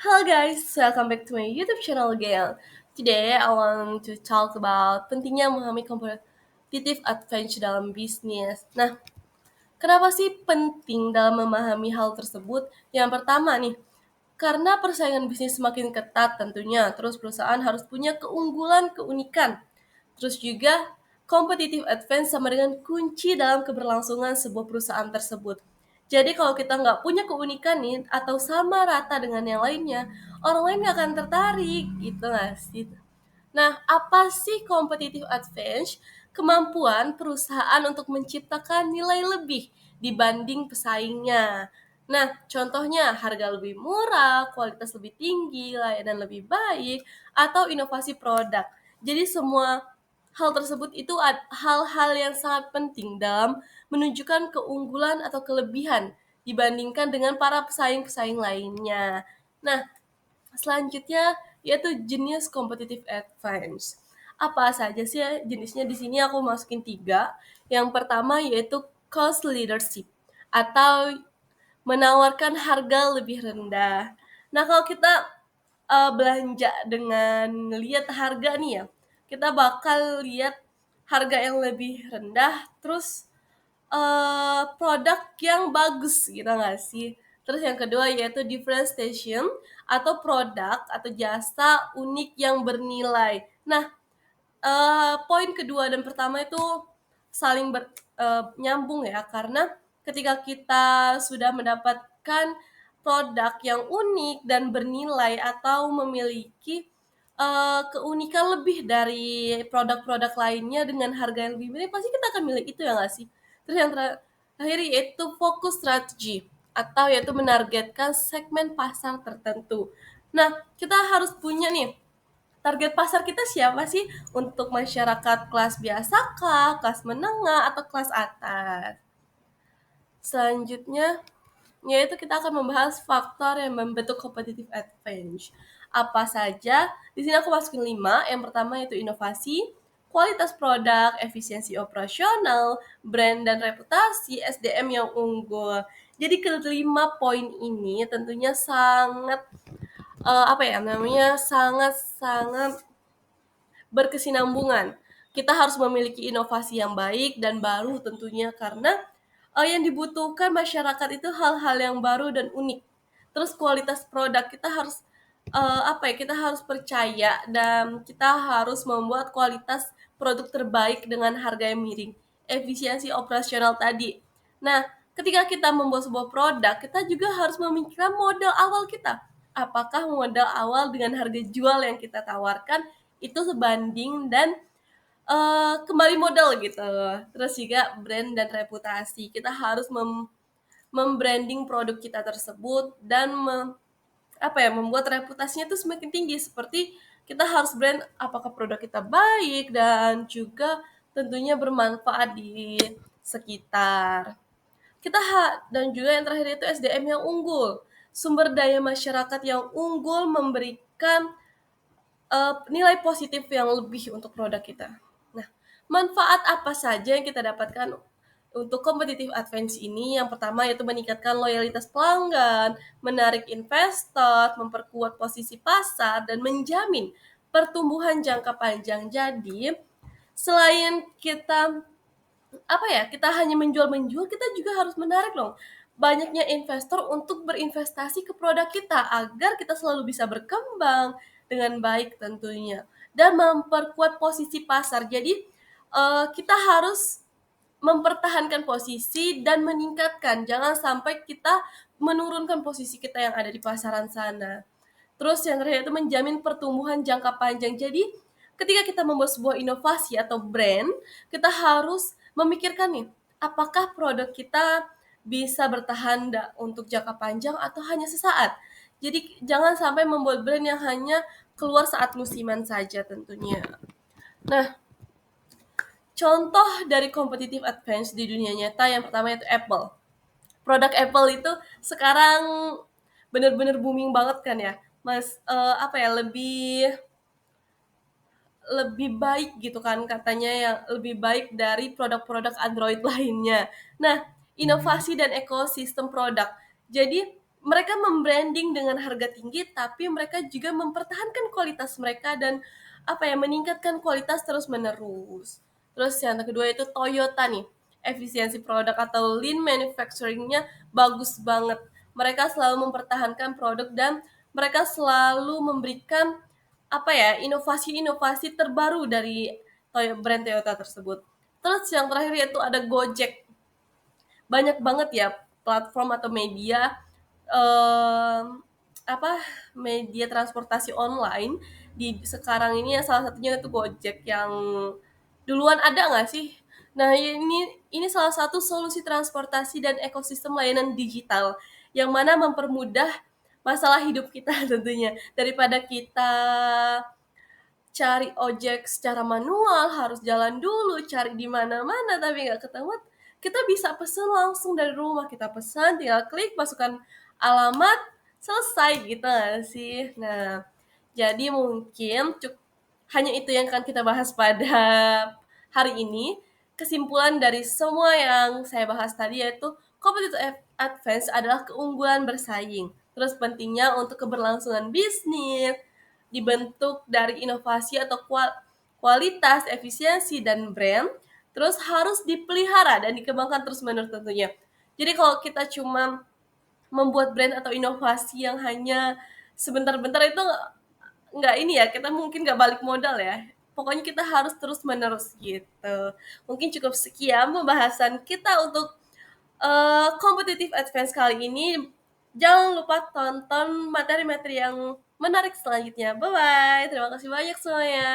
Hello guys, welcome back to my YouTube channel again. Today I want to talk about pentingnya memahami competitive advantage dalam bisnis. Nah, kenapa sih penting dalam memahami hal tersebut? Yang pertama nih, karena persaingan bisnis semakin ketat tentunya, terus perusahaan harus punya keunggulan, keunikan. Terus juga competitive advantage sama dengan kunci dalam keberlangsungan sebuah perusahaan tersebut. Jadi kalau kita nggak punya keunikan nih atau sama rata dengan yang lainnya, orang lain nggak akan tertarik gitu nggak sih? Nah, apa sih competitive advantage? Kemampuan perusahaan untuk menciptakan nilai lebih dibanding pesaingnya. Nah, contohnya harga lebih murah, kualitas lebih tinggi, layanan lebih baik, atau inovasi produk. Jadi semua hal tersebut itu hal-hal yang sangat penting dalam menunjukkan keunggulan atau kelebihan dibandingkan dengan para pesaing-pesaing lainnya. Nah, selanjutnya yaitu jenis competitive advantage. Apa saja sih ya jenisnya? Di sini aku masukin tiga. Yang pertama yaitu cost leadership atau menawarkan harga lebih rendah. Nah, kalau kita belanja dengan lihat harga nih ya, kita bakal lihat harga yang lebih rendah, terus produk yang bagus gitu nggak sih? Terus yang kedua yaitu differentiation atau produk atau jasa unik yang bernilai. Nah, poin kedua dan pertama itu saling nyambung ya, karena ketika kita sudah mendapatkan produk yang unik dan bernilai atau memiliki keunikan lebih dari produk-produk lainnya dengan harga yang lebih miring, pasti kita akan milih itu ya nggak sih? Terus yang terakhir yaitu fokus strategi atau yaitu menargetkan segmen pasar tertentu. Nah, kita harus punya nih target pasar kita siapa sih? Untuk masyarakat kelas biasa kah, kelas menengah, atau kelas atas? Selanjutnya, yaitu kita akan membahas faktor yang membentuk competitive advantage. Apa saja? Di sini aku masukin 5. Yang pertama yaitu inovasi, kualitas produk, efisiensi operasional, brand dan reputasi, SDM yang unggul. Jadi kelima poin ini tentunya sangat apa ya namanya sangat-sangat berkesinambungan. Kita harus memiliki inovasi yang baik dan baru tentunya, karena yang dibutuhkan masyarakat itu hal-hal yang baru dan unik. Terus kualitas produk kita harus apa ya? Kita harus percaya dan kita harus membuat kualitas produk terbaik dengan harga yang miring. Efisiensi operasional tadi. Nah, ketika kita membuat sebuah produk, kita juga harus memikirkan modal awal kita. Apakah modal awal dengan harga jual yang kita tawarkan itu sebanding dan kembali modal gitu. Terus juga brand dan reputasi. Kita harus membranding produk kita tersebut dan apa ya, membuat reputasinya itu semakin tinggi, seperti kita harus brand apakah produk kita baik dan juga tentunya bermanfaat di sekitar. Dan juga yang terakhir itu SDM yang unggul. Sumber daya masyarakat yang unggul memberikan nilai positif yang lebih untuk produk kita. Nah, manfaat apa saja yang kita dapatkan untuk competitive advantage ini? Yang pertama yaitu meningkatkan loyalitas pelanggan, menarik investor, memperkuat posisi pasar, dan menjamin pertumbuhan jangka panjang. Jadi, selain kita apa ya, kita hanya menjual-menjual, kita juga harus menarik dong banyaknya investor untuk berinvestasi ke produk kita agar kita selalu bisa berkembang dengan baik tentunya dan memperkuat posisi pasar. Jadi kita harus mempertahankan posisi dan meningkatkan, jangan sampai kita menurunkan posisi kita yang ada di pasaran sana. Terus yang terakhir itu menjamin pertumbuhan jangka panjang. Jadi ketika kita membuat sebuah inovasi atau brand, kita harus memikirkan nih, apakah produk kita bisa bertahan untuk jangka panjang atau hanya sesaat. Jadi jangan sampai membuat brand yang hanya keluar saat musiman saja tentunya. Nah, contoh dari competitive advantage di dunia nyata yang pertama itu Apple. Produk Apple itu sekarang bener-bener booming banget kan ya. Mas, apa ya, lebih lebih baik gitu kan katanya, yang lebih baik dari produk-produk Android lainnya. Nah, inovasi dan ekosistem produk. Jadi mereka mem-branding dengan harga tinggi, tapi mereka juga mempertahankan kualitas mereka dan, apa ya, meningkatkan kualitas terus-menerus. Terus yang kedua itu Toyota nih, efisiensi produk atau lean manufacturing-nya bagus banget. Mereka selalu mempertahankan produk dan mereka selalu memberikan, apa ya, inovasi-inovasi terbaru dari brand Toyota tersebut. Terus yang terakhir yaitu ada Gojek. Banyak banget ya platform atau media, mmm, apa, media transportasi online di sekarang ini ya salah satunya itu Gojek yang duluan ada nggak sih? Nah ini salah satu solusi transportasi dan ekosistem layanan digital yang mana mempermudah masalah hidup kita tentunya. Daripada kita cari ojek secara manual, harus jalan dulu, cari di mana-mana tapi nggak ketemu, kita bisa pesen langsung dari rumah. Kita pesan, tinggal klik, masukkan alamat, selesai gitu nggak sih? Nah, jadi mungkin hanya itu yang akan kita bahas pada hari ini. Kesimpulan dari semua yang saya bahas tadi yaitu competitive advantage adalah keunggulan bersaing. Terus pentingnya untuk keberlangsungan bisnis, dibentuk dari inovasi atau kualitas, efisiensi, dan brand, terus harus dipelihara dan dikembangkan terus-menerus tentunya. Jadi kalau kita cuma membuat brand atau inovasi yang hanya sebentar-bentar itu nggak ini ya, kita mungkin nggak balik modal ya. Pokoknya kita harus terus-menerus gitu. Mungkin cukup sekian pembahasan kita untuk competitive advance kali ini. Jangan lupa tonton materi-materi yang menarik selanjutnya. Bye-bye. Terima kasih banyak semuanya.